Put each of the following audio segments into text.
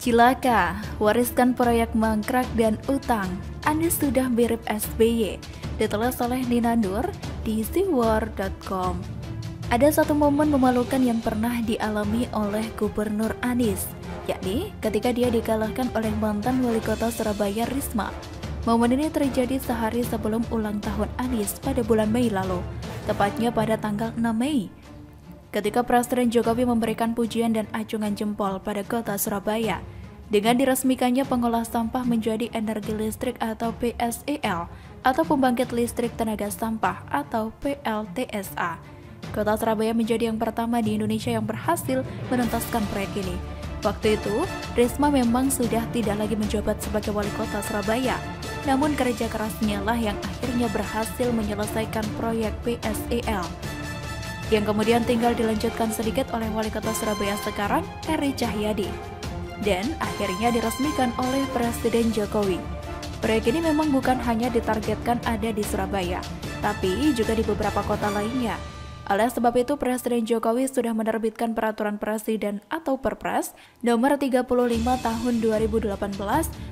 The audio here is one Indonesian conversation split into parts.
Cilaka, wariskan proyek mangkrak dan utang. Anies sudah mirip SBY. Ditulis oleh Nina Nur di siwar.com. Ada satu momen memalukan yang pernah dialami oleh Gubernur Anies, yakni ketika dia dikalahkan oleh mantan wali kota Surabaya Risma. Momen ini terjadi sehari sebelum ulang tahun Anies pada bulan Mei lalu, tepatnya pada tanggal 6 Mei. Ketika Presiden Jokowi memberikan pujian dan acungan jempol pada kota Surabaya, dengan diresmikannya pengolah sampah menjadi energi listrik atau PSEL, atau pembangkit listrik tenaga sampah atau PLTSA. Kota Surabaya menjadi yang pertama di Indonesia yang berhasil menuntaskan proyek ini. Waktu itu, Risma memang sudah tidak lagi menjabat sebagai wali kota Surabaya, namun kerja kerasnya lah yang akhirnya berhasil menyelesaikan proyek PSEL, yang kemudian tinggal dilanjutkan sedikit oleh wali kota Surabaya sekarang, Eri Cahyadi, dan akhirnya diresmikan oleh Presiden Jokowi. Proyek ini memang bukan hanya ditargetkan ada di Surabaya, tapi juga di beberapa kota lainnya. Oleh sebab itu, Presiden Jokowi sudah menerbitkan Peraturan Presiden atau Perpres nomor 35 tahun 2018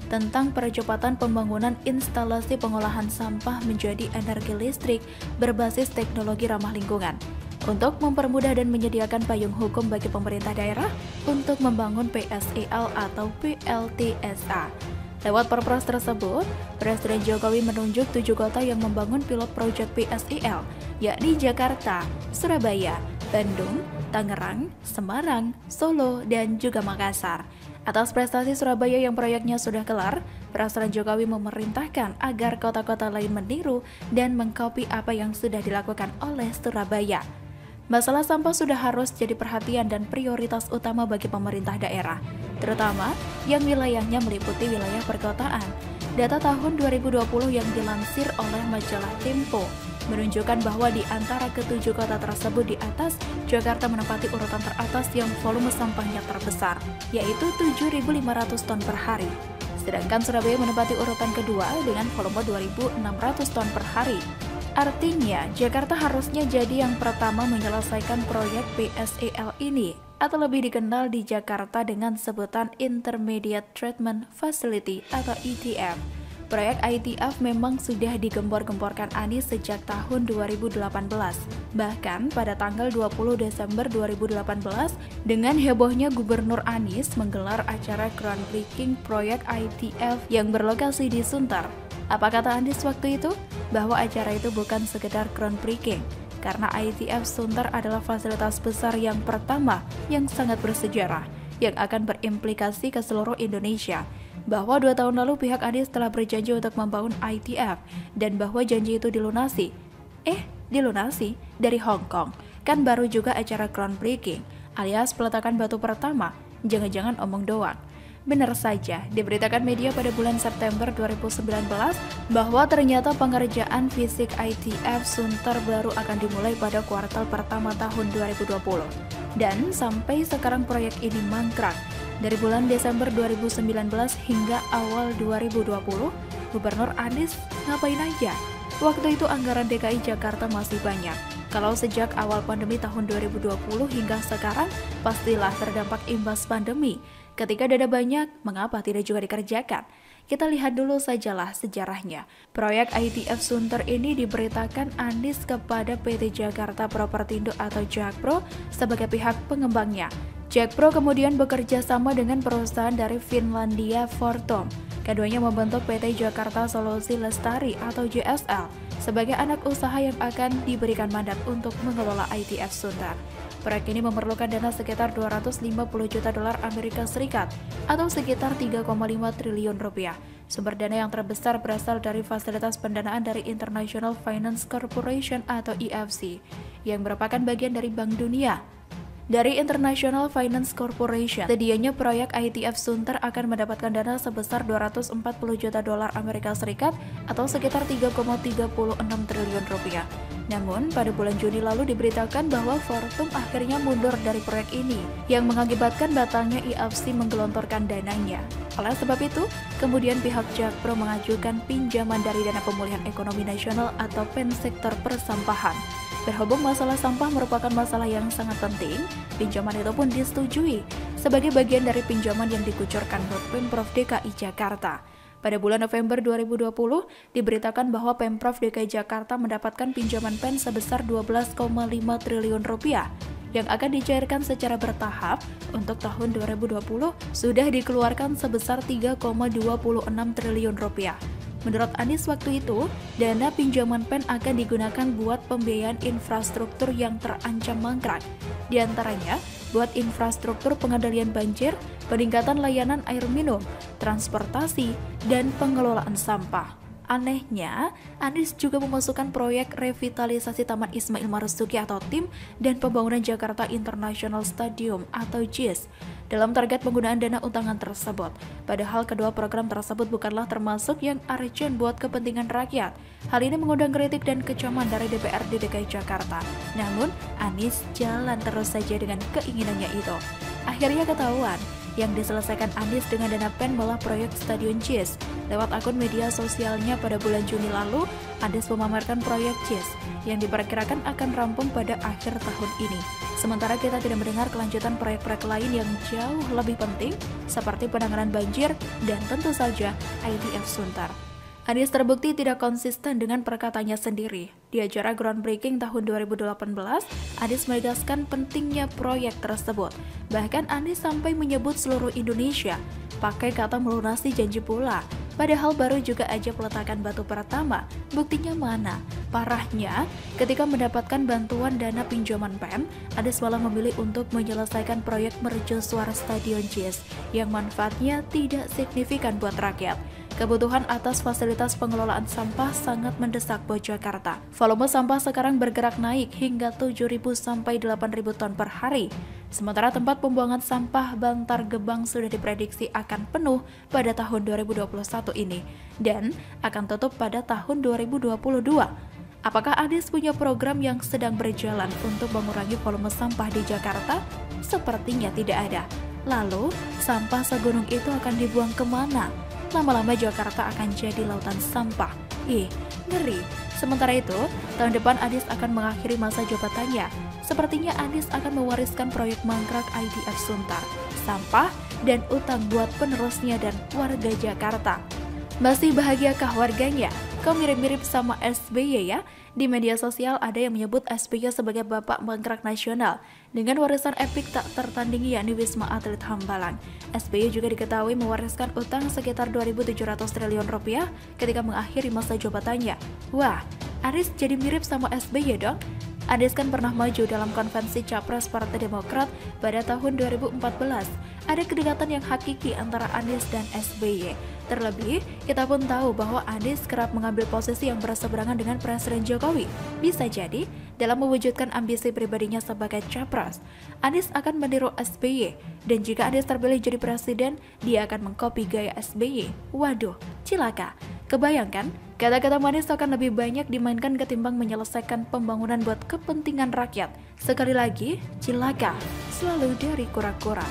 tentang percepatan pembangunan instalasi pengolahan sampah menjadi energi listrik berbasis teknologi ramah lingkungan, untuk mempermudah dan menyediakan payung hukum bagi pemerintah daerah untuk membangun PSEL atau PLTSA. Lewat perpres tersebut, Presiden Jokowi menunjuk 7 kota yang membangun pilot proyek PSEL, yakni Jakarta, Surabaya, Bandung, Tangerang, Semarang, Solo, dan juga Makassar. Atas prestasi Surabaya yang proyeknya sudah kelar, Presiden Jokowi memerintahkan agar kota-kota lain meniru dan mengkopi apa yang sudah dilakukan oleh Surabaya. Masalah sampah sudah harus jadi perhatian dan prioritas utama bagi pemerintah daerah, terutama yang wilayahnya meliputi wilayah perkotaan. Data tahun 2020 yang dilansir oleh majalah Tempo menunjukkan bahwa di antara ke-7 kota tersebut di atas, Jakarta menempati urutan teratas yang volume sampahnya terbesar, yaitu 7.500 ton per hari. Sedangkan Surabaya menempati urutan kedua dengan volume 2.600 ton per hari. Artinya, Jakarta harusnya jadi yang pertama menyelesaikan proyek PSEL ini, atau lebih dikenal di Jakarta dengan sebutan Intermediate Treatment Facility atau ITF. Proyek ITF memang sudah digembor-gemborkan Anies sejak tahun 2018. Bahkan pada tanggal 20 Desember 2018, dengan hebohnya Gubernur Anies menggelar acara groundbreaking proyek ITF yang berlokasi di Sunter. Apa kata Anies waktu itu? Bahwa acara itu bukan sekedar groundbreaking, karena ITF Sunter adalah fasilitas besar yang pertama yang sangat bersejarah, yang akan berimplikasi ke seluruh Indonesia. Bahwa 2 tahun lalu pihak Anies telah berjanji untuk membangun ITF, dan bahwa janji itu dilunasi. Dilunasi dari Hong Kong. Kan baru juga acara groundbreaking, alias peletakan batu pertama, jangan-jangan omong doang. Benar saja, diberitakan media pada bulan September 2019 bahwa ternyata pengerjaan fisik ITF Sunter baru akan dimulai pada kuartal pertama tahun 2020. Dan sampai sekarang proyek ini mangkrak. Dari bulan Desember 2019 hingga awal 2020, Gubernur Anies ngapain aja? Waktu itu anggaran DKI Jakarta masih banyak. Kalau sejak awal pandemi tahun 2020 hingga sekarang, pastilah terdampak imbas pandemi. Ketika dana banyak, mengapa tidak juga dikerjakan? Kita lihat dulu sajalah sejarahnya. Proyek ITF Sunter ini diberitakan Anies kepada PT Jakarta Propertindo atau Jakpro sebagai pihak pengembangnya. Jakpro kemudian bekerja sama dengan perusahaan dari Finlandia Fortum. Keduanya membentuk PT Jakarta Solusi Lestari atau JSL sebagai anak usaha yang akan diberikan mandat untuk mengelola ITF Sunter. Proyek ini memerlukan dana sekitar 250 juta dolar Amerika Serikat atau sekitar 3,5 triliun rupiah. Sumber dana yang terbesar berasal dari fasilitas pendanaan dari International Finance Corporation atau IFC, yang merupakan bagian dari Bank Dunia. Dari International Finance Corporation, sedianya proyek ITF Sunter akan mendapatkan dana sebesar 240 juta dolar Amerika Serikat atau sekitar 3,36 triliun rupiah. Namun, pada bulan Juni lalu diberitakan bahwa Fortum akhirnya mundur dari proyek ini, yang mengakibatkan batalnya IFC menggelontorkan dananya. Oleh sebab itu, kemudian pihak Jakpro mengajukan pinjaman dari Dana Pemulihan Ekonomi Nasional atau PEN sektor persampahan. Berhubung masalah sampah merupakan masalah yang sangat penting, pinjaman itu pun disetujui. sebagai bagian dari pinjaman yang dikucurkan buat Pemprov DKI Jakarta. Pada bulan November 2020, diberitakan bahwa Pemprov DKI Jakarta mendapatkan pinjaman PEN sebesar 12,5 triliun rupiah yang akan dicairkan secara bertahap. Untuk tahun 2020 sudah dikeluarkan sebesar 3,26 triliun rupiah. Menurut Anies waktu itu, dana pinjaman PEN akan digunakan buat pembiayaan infrastruktur yang terancam mangkrak. Di antaranya, buat infrastruktur pengendalian banjir, peningkatan layanan air minum, transportasi, dan pengelolaan sampah. Anehnya, Anies juga memasukkan proyek revitalisasi Taman Ismail Marzuki atau TIM dan pembangunan Jakarta International Stadium atau JIS dalam target penggunaan dana utangan tersebut. Padahal kedua program tersebut bukanlah termasuk yang urgent buat kepentingan rakyat. Hal ini mengundang kritik dan kecaman dari DPRD DKI Jakarta. Namun, Anies jalan terus saja dengan keinginannya itu. Akhirnya ketahuan, yang diselesaikan Anies dengan dana PEN malah proyek Stadion JIS. Lewat akun media sosialnya pada bulan Juni lalu, Anies memamerkan proyek JIS yang diperkirakan akan rampung pada akhir tahun ini. Sementara kita tidak mendengar kelanjutan proyek-proyek lain yang jauh lebih penting seperti penanganan banjir dan tentu saja ITF Sunter. Anies terbukti tidak konsisten dengan perkataannya sendiri. Di acara groundbreaking tahun 2018, Anies menegaskan pentingnya proyek tersebut. Bahkan Anies sampai menyebut seluruh Indonesia, pakai kata melunasi janji pula. Padahal baru juga aja peletakan batu pertama, buktinya mana? Parahnya, ketika mendapatkan bantuan dana pinjaman PEN, Anies malah memilih untuk menyelesaikan proyek mercusuar Stadion JIS yang manfaatnya tidak signifikan buat rakyat. Kebutuhan atas fasilitas pengelolaan sampah sangat mendesak buat Jakarta. Volume sampah sekarang bergerak naik hingga 7.000 sampai 8.000 ton per hari. Sementara tempat pembuangan sampah Bantar Gebang sudah diprediksi akan penuh pada tahun 2021 ini dan akan tutup pada tahun 2022. Apakah Anies punya program yang sedang berjalan untuk mengurangi volume sampah di Jakarta? Sepertinya tidak ada. Lalu, sampah segunung itu akan dibuang kemana? Lama-lama Jakarta akan jadi lautan sampah. Ngeri. Sementara itu, tahun depan Anies akan mengakhiri masa jabatannya. Sepertinya Anies akan mewariskan proyek mangkrak ITF Sunter, sampah, dan utang buat penerusnya dan warga Jakarta. Masih bahagiakah warganya? Kok mirip-mirip sama SBY ya? Di media sosial ada yang menyebut SBY sebagai bapak mangkrak nasional dengan warisan epik tak tertandingi yakni Wisma Atlet Hambalang. SBY juga diketahui mewariskan utang sekitar 2.700 triliun rupiah ketika mengakhiri masa jabatannya. Wah, Anies jadi mirip sama SBY dong. Anies kan pernah maju dalam konvensi Capres Partai Demokrat pada tahun 2014. Ada kedekatan yang hakiki antara Anies dan SBY. Terlebih, kita pun tahu bahwa Anies kerap mengambil posisi yang berseberangan dengan Presiden Jokowi. Bisa jadi, dalam mewujudkan ambisi pribadinya sebagai Capres, Anies akan meniru SBY. Dan jika Anies terpilih jadi presiden, dia akan mengkopi gaya SBY. Waduh, cilaka. Kebayangkan, kata-kata manis akan lebih banyak dimainkan ketimbang menyelesaikan pembangunan buat kepentingan rakyat. Sekali lagi, cilaka selalu dari kura-kura.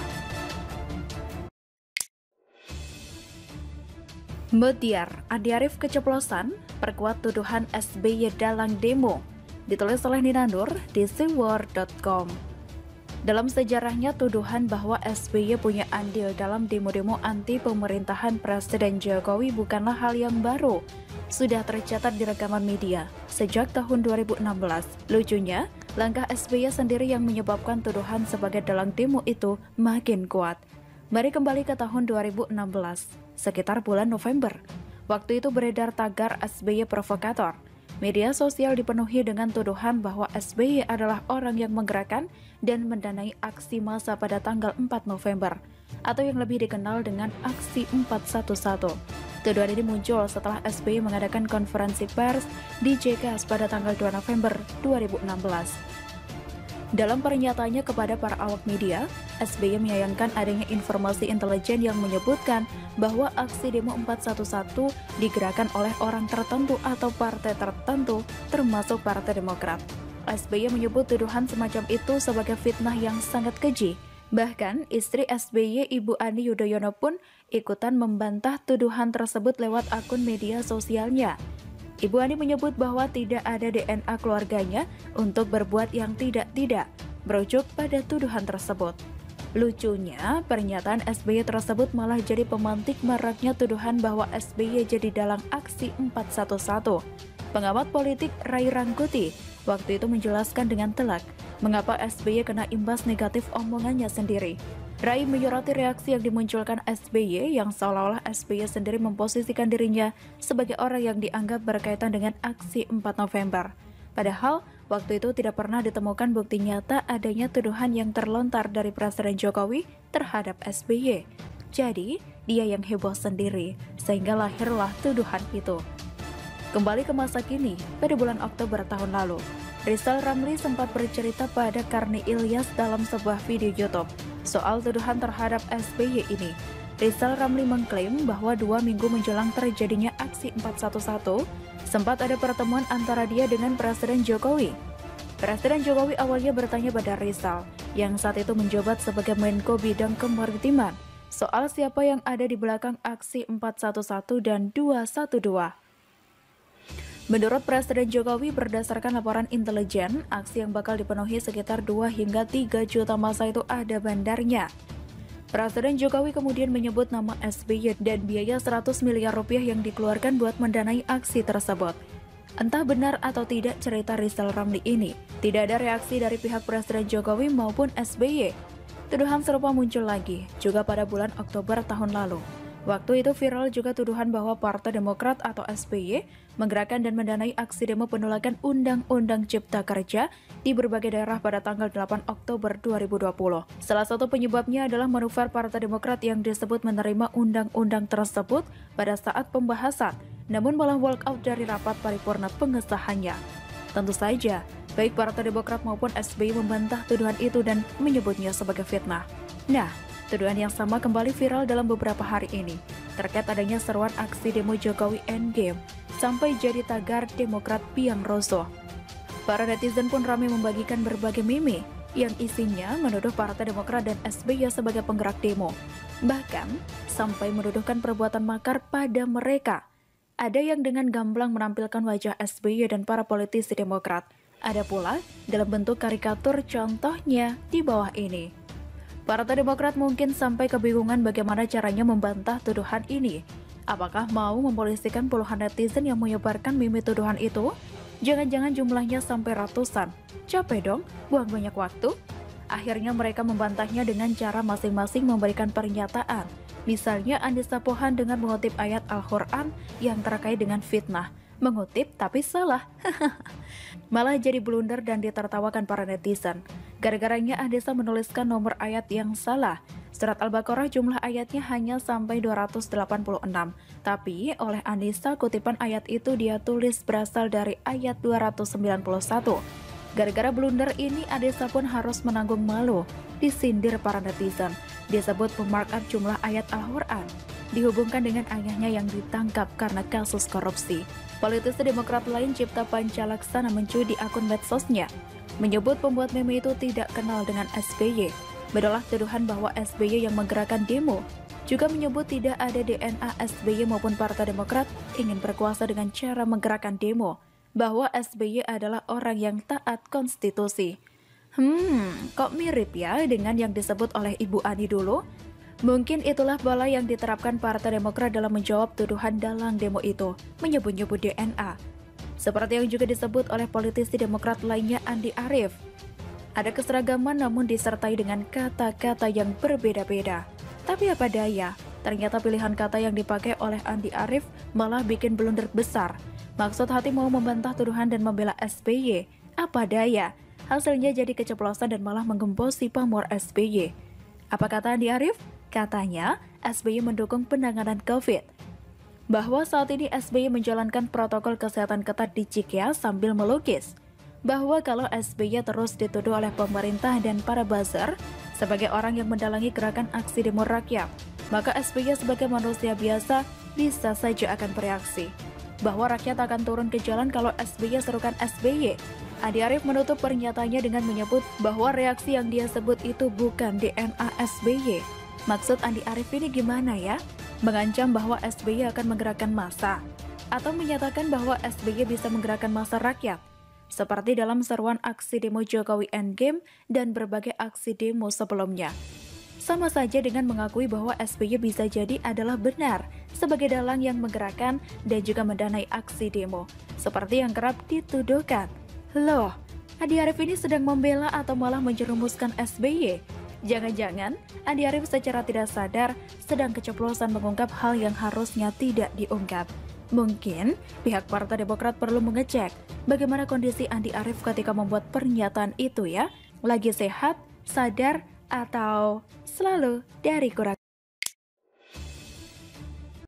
Mutiar, Andi Arief keceplosan, perkuat tuduhan SBY dalang demo. Ditulis oleh Nina Nur di SeaWorld.com. Dalam sejarahnya, tuduhan bahwa SBY punya andil dalam demo-demo anti pemerintahan Presiden Jokowi bukanlah hal yang baru. Sudah tercatat di rekaman media sejak tahun 2016. Lucunya, langkah SBY sendiri yang menyebabkan tuduhan sebagai dalang demo itu makin kuat. Mari kembali ke tahun 2016, sekitar bulan November. Waktu itu beredar tagar SBY provokator. Media sosial dipenuhi dengan tuduhan bahwa SBY adalah orang yang menggerakkan dan mendanai aksi massa pada tanggal 4 November, atau yang lebih dikenal dengan aksi 411. Tuduhan ini muncul setelah SBY mengadakan konferensi pers di JKS pada tanggal 2 November 2016. Dalam pernyataannya kepada para awak media, SBY menyayangkan adanya informasi intelijen yang menyebutkan bahwa aksi demo 411 digerakkan oleh orang tertentu atau partai tertentu, termasuk Partai Demokrat. SBY menyebut tuduhan semacam itu sebagai fitnah yang sangat keji. Bahkan, istri SBY, Ibu Ani Yudhoyono pun ikutan membantah tuduhan tersebut lewat akun media sosialnya. Ibu Ani menyebut bahwa tidak ada DNA keluarganya untuk berbuat yang tidak-tidak, merujuk pada tuduhan tersebut. Lucunya, pernyataan SBY tersebut malah jadi pemantik maraknya tuduhan bahwa SBY jadi dalang aksi 411. Pengamat politik Ray Rangkuti waktu itu menjelaskan dengan telak mengapa SBY kena imbas negatif omongannya sendiri. Ray menyoroti reaksi yang dimunculkan SBY yang seolah-olah SBY sendiri memposisikan dirinya sebagai orang yang dianggap berkaitan dengan aksi 4 November. Padahal, waktu itu tidak pernah ditemukan bukti nyata adanya tuduhan yang terlontar dari Presiden Jokowi terhadap SBY. Jadi, dia yang heboh sendiri, sehingga lahirlah tuduhan itu. Kembali ke masa kini, pada bulan Oktober tahun lalu, Rizal Ramli sempat bercerita pada Karni Ilyas dalam sebuah video YouTube soal tuduhan terhadap SBY ini. Rizal Ramli mengklaim bahwa 2 minggu menjelang terjadinya aksi 411, sempat ada pertemuan antara dia dengan Presiden Jokowi. Presiden Jokowi awalnya bertanya pada Rizal, yang saat itu menjabat sebagai Menko Bidang Kemaritiman, soal siapa yang ada di belakang aksi 411 dan 212. Menurut Presiden Jokowi, berdasarkan laporan intelijen, aksi yang bakal dipenuhi sekitar 2 hingga 3 juta massa itu ada bandarnya. Presiden Jokowi kemudian menyebut nama SBY dan biaya 100 miliar rupiah yang dikeluarkan buat mendanai aksi tersebut. Entah benar atau tidak cerita Rizal Ramli ini, tidak ada reaksi dari pihak Presiden Jokowi maupun SBY. Tuduhan serupa muncul lagi, juga pada bulan Oktober tahun lalu. Waktu itu viral juga tuduhan bahwa Partai Demokrat atau SBY menggerakkan dan mendanai aksi demo penolakan Undang-Undang Cipta Kerja di berbagai daerah pada tanggal 8 Oktober 2020. Salah satu penyebabnya adalah manuver Partai Demokrat yang disebut menerima undang-undang tersebut pada saat pembahasan, namun malah walkout dari rapat paripurna pengesahannya. Tentu saja, baik Partai Demokrat maupun SBY membantah tuduhan itu dan menyebutnya sebagai fitnah. Nah, tuduhan yang sama kembali viral dalam beberapa hari ini, terkait adanya seruan aksi demo Jokowi Endgame, sampai jadi tagar Demokrat Piang Roso. Para netizen pun ramai membagikan berbagai meme, yang isinya menuduh Partai Demokrat dan SBY sebagai penggerak demo. Bahkan, sampai menuduhkan perbuatan makar pada mereka. Ada yang dengan gamblang menampilkan wajah SBY dan para politisi Demokrat. Ada pula dalam bentuk karikatur, contohnya di bawah ini. Partai Demokrat mungkin sampai kebingungan bagaimana caranya membantah tuduhan ini. Apakah mau mempolisikan puluhan netizen yang menyebarkan meme tuduhan itu? Jangan-jangan jumlahnya sampai ratusan. Capek dong, buang banyak waktu. Akhirnya mereka membantahnya dengan cara masing-masing memberikan pernyataan. Misalnya Andisa Pohan dengan mengutip ayat Al-Quran yang terkait dengan fitnah. Mengutip tapi salah. Malah jadi blunder dan ditertawakan para netizen. Gara-garanya Andisa menuliskan nomor ayat yang salah. Surat Al-Baqarah jumlah ayatnya hanya sampai 286. Tapi oleh Andisa kutipan ayat itu dia tulis berasal dari ayat 291. Gara-gara blunder ini Andisa pun harus menanggung malu. Disindir para netizen. Disebut memarkup jumlah ayat Al-Quran. Dihubungkan dengan ayahnya yang ditangkap karena kasus korupsi. Politisi Demokrat lain Cipta Pancalaksana mencuit di akun medsosnya, menyebut pembuat meme itu tidak kenal dengan SBY. Menolak tuduhan bahwa SBY yang menggerakkan demo, juga menyebut tidak ada DNA SBY maupun Partai Demokrat ingin berkuasa dengan cara menggerakkan demo, bahwa SBY adalah orang yang taat konstitusi. Kok mirip ya dengan yang disebut oleh Ibu Ani dulu? Mungkin itulah pola yang diterapkan Partai Demokrat dalam menjawab tuduhan dalang demo itu, menyebut-nyebut DNA. Seperti yang juga disebut oleh politisi Demokrat lainnya Andi Arief. Ada keseragaman namun disertai dengan kata-kata yang berbeda-beda. Tapi apa daya, ternyata pilihan kata yang dipakai oleh Andi Arief malah bikin blunder besar. Maksud hati mau membantah tuduhan dan membela SBY. Apa daya, hasilnya jadi keceplosan dan malah menggembosi pamor SBY. Apa kata Andi Arief? Katanya, SBY mendukung penanganan COVID. Bahwa saat ini SBY menjalankan protokol kesehatan ketat di Cikeas sambil melukis. Bahwa kalau SBY terus dituduh oleh pemerintah dan para buzzer sebagai orang yang mendalangi gerakan aksi demo rakyat, maka SBY sebagai manusia biasa bisa saja akan bereaksi. Bahwa rakyat akan turun ke jalan kalau SBY serukan SBY. Andi Arief menutup pernyataannya dengan menyebut bahwa reaksi yang dia sebut itu bukan DNA SBY. Maksud Andi Arief ini gimana ya? Mengancam bahwa SBY akan menggerakkan massa? Atau menyatakan bahwa SBY bisa menggerakkan massa rakyat? Seperti dalam seruan aksi demo Jokowi Endgame dan berbagai aksi demo sebelumnya. sama saja dengan mengakui bahwa SBY bisa jadi adalah benar sebagai dalang yang menggerakkan dan juga mendanai aksi demo, seperti yang kerap dituduhkan. Loh, Andi Arief ini sedang membela atau malah menjerumuskan SBY? Jangan-jangan Andi Arief secara tidak sadar sedang keceplosan mengungkap hal yang harusnya tidak diungkap. Mungkin pihak Partai Demokrat perlu mengecek bagaimana kondisi Andi Arief ketika membuat pernyataan itu ya. Lagi sehat, sadar, atau selalu dari kurang